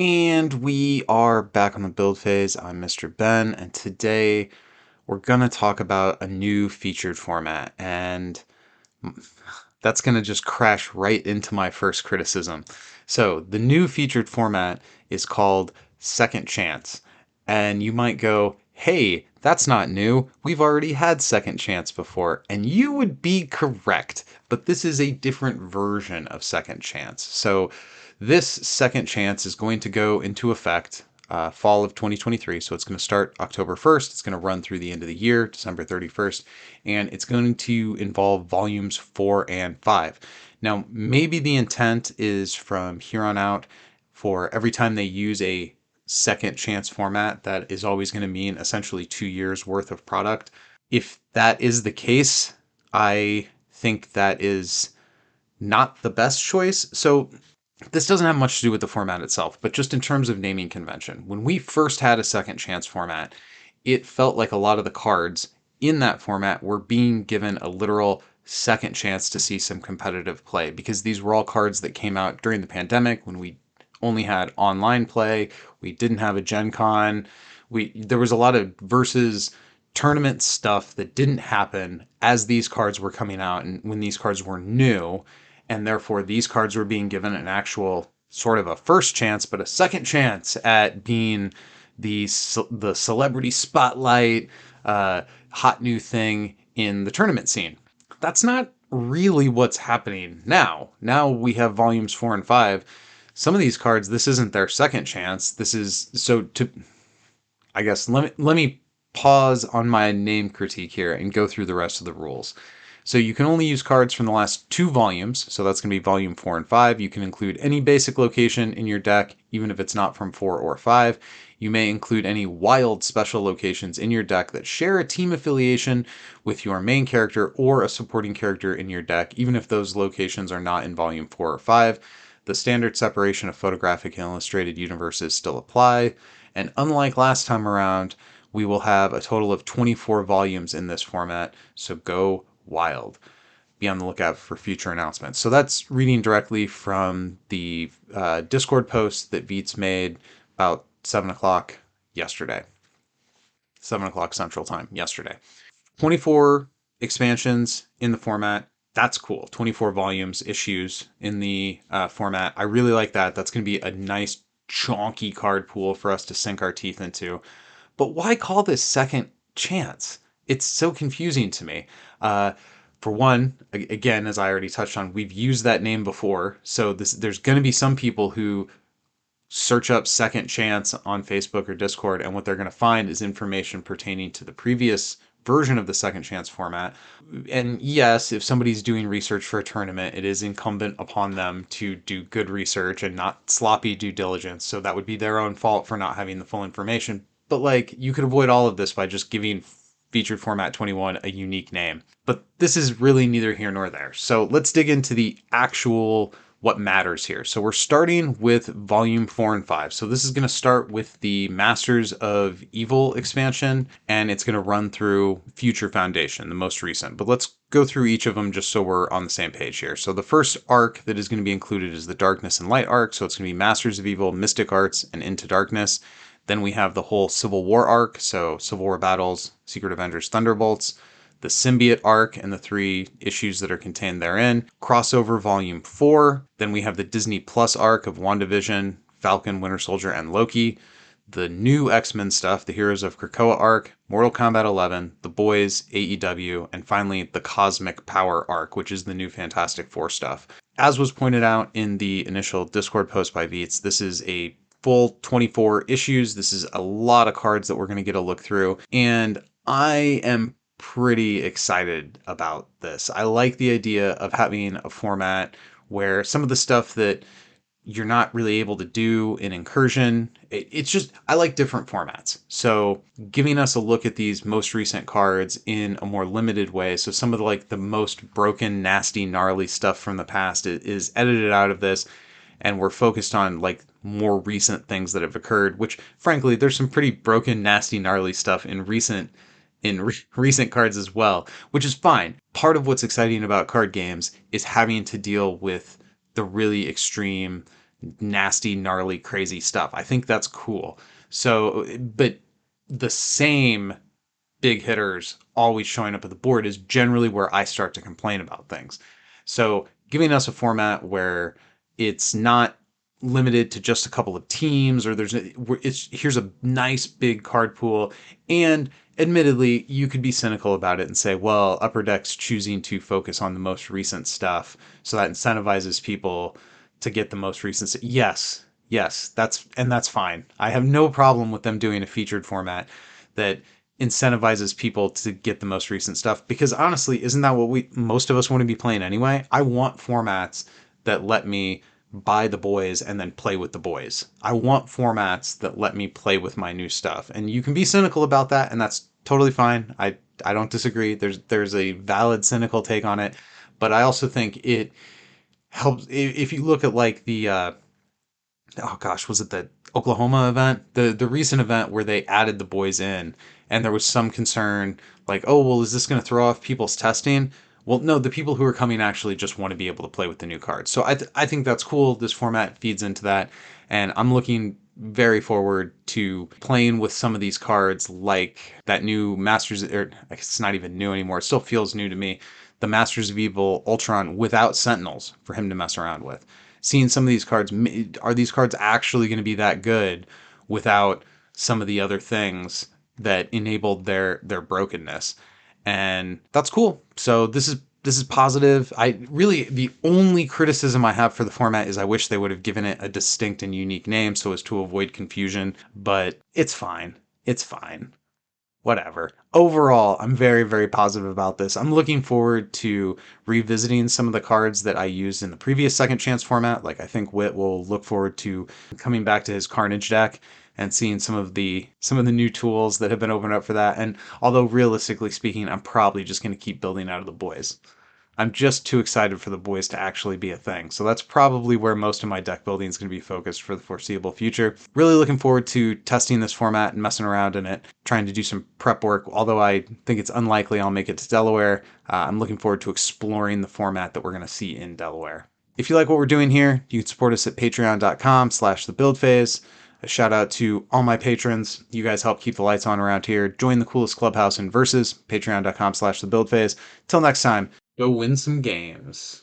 And we are back on the build phase. I'm Mr. Ben, and today we're going to talk about a new featured format, and that's going to just crash right into my first criticism. So, the new featured format is called Second Chance, and you might go, hey, that's not new. We've already had Second Chance before, and you would be correct, but this is a different version of Second Chance. So, this Second Chance is going to go into effect fall of 2023. So it's going to start October 1st. It's going to run through the end of the year, December 31st, and it's going to involve volumes 4 and 5. Now, maybe the intent is from here on out for every time they use a second chance format, that is always going to mean essentially 2 years worth of product. If that is the case, I think that is not the best choice. So this doesn't have much to do with the format itself, but just in terms of naming convention. When we first had a second chance format, it felt like a lot of the cards in that format were being given a literal second chance to see some competitive play, because these were all cards that came out during the pandemic when we only had online play. We didn't have a Gen Con. There was a lot of versus tournament stuff that didn't happen as these cards were coming out and when these cards were new, and therefore these cards were being given an actual sort of a first chance, but a second chance at being the celebrity spotlight, hot new thing in the tournament scene. That's not really what's happening now. Now we have volumes 4 and 5. Some of these cards, this isn't their second chance. This is so to. I guess let me pause on my name critique here and go through the rest of the rules. So you can only use cards from the last 2 volumes, so that's going to be volume 4 and 5. You can include any basic location in your deck, even if it's not from 4 or 5. You may include any wild special locations in your deck that share a team affiliation with your main character or a supporting character in your deck, even if those locations are not in volume 4 or 5. The standard separation of photographic and illustrated universes still apply. And unlike last time around, we will have a total of 24 volumes in this format, so go wild. Be on the lookout for future announcements. So that's reading directly from the Discord post that Veets made about 7 o'clock yesterday. 7 o'clock Central Time yesterday. 24 expansions in the format. That's cool. 24 volumes, issues in the format. I really like that. That's going to be a nice, chonky card pool for us to sink our teeth into. But why call this second chance? It's so confusing to me. For one, again, as I already touched on, we've used that name before. So there's going to be some people who search up second chance on Facebook or Discord, and what they're going to find is information pertaining to the previous version of the second chance format. And yes, if somebody's doing research for a tournament, it is incumbent upon them to do good research and not sloppy due diligence. So that would be their own fault for not having the full information. But like, you could avoid all of this by just giving featured format 21 a unique name. But this is really neither here nor there. So let's dig into the actual what matters here. So we're starting with volume 4 and 5. So this is going to start with the Masters of Evil expansion, and it's going to run through Future Foundation, the most recent. But let's go through each of them just so we're on the same page here. So the first arc that is going to be included is the Darkness and Light arc. So it's going to be Masters of Evil, Mystic Arts, and Into Darkness. Then we have the whole Civil War arc. So Civil War Battles, Secret Avengers, Thunderbolts, the Symbiote arc and the 3 issues that are contained therein, Crossover Volume 4, then we have the Disney Plus arc of WandaVision, Falcon, Winter Soldier, and Loki, the new X-Men stuff, the Heroes of Krakoa arc, Mortal Kombat 11, The Boys, AEW, and finally the Cosmic Power arc, which is the new Fantastic Four stuff. As was pointed out in the initial Discord post by Veets, this is a full 24 issues. This is a lot of cards that we're going to get a look through, and I am pretty excited about this. I like the idea of having a format where some of the stuff that you're not really able to do in Incursion, it's just, I like different formats. So giving us a look at these most recent cards in a more limited way. So some of the like the most broken, nasty, gnarly stuff from the past is edited out of this, and we're focused on like more recent things that have occurred, which frankly, there's some pretty broken, nasty, gnarly stuff in recent cards as well, which is fine. Part of what's exciting about card games is having to deal with the really extreme nasty, gnarly, crazy stuff. I think that's cool. So, but the same big hitters always showing up at the board is generally where I start to complain about things. So, giving us a format where it's not limited to just a couple of teams, or it's here's a nice big card pool, and admittedly you could be cynical about it and say, well, Upper Deck's choosing to focus on the most recent stuff, so that incentivizes people to get the most recent yes, that's fine. I have no problem with them doing a featured format that incentivizes people to get the most recent stuff, because honestly, isn't that what we most of us want to be playing anyway? I want formats that let me buy the boys and then play with the boys. I want formats that let me play with my new stuff. And you can be cynical about that, and that's totally fine. I don't disagree. There's a valid cynical take on it, but I also think it helps if you look at like the oh gosh, was it the Oklahoma event? The recent event where they added the boys in, and there was some concern like, oh well, is this going to throw off people's testing? Well, no, the people who are coming actually just want to be able to play with the new cards. So I think that's cool. This format feeds into that, and I'm looking very forward to playing with some of these cards, like that new Masters, or it's not even new anymore. It still feels new to me. The Masters of Evil Ultron without Sentinels for him to mess around with. Seeing some of these cards, are these cards actually going to be that good without some of the other things that enabled their brokenness? And that's cool. So this is positive. I really, the only criticism I have for the format is I wish they would have given it a distinct and unique name so as to avoid confusion, but it's fine. It's fine. Whatever. Overall, I'm very, very positive about this. I'm looking forward to revisiting some of the cards that I used in the previous Second Chance format. Like, I think Wit will look forward to coming back to his Carnage deck and seeing some of the new tools that have been opened up for that. And although realistically speaking, I'm probably just going to keep building out of the boys. I'm just too excited for the boys to actually be a thing. So that's probably where most of my deck building is going to be focused for the foreseeable future. Really looking forward to testing this format and messing around in it, trying to do some prep work. Although I think it's unlikely I'll make it to Delaware, I'm looking forward to exploring the format that we're going to see in Delaware. If you like what we're doing here, you can support us at patreon.com/thebuildphase. A shout out to all my patrons. You guys help keep the lights on around here. Join the coolest clubhouse in Versus, patreon.com/thebuildphase. Till next time, go win some games.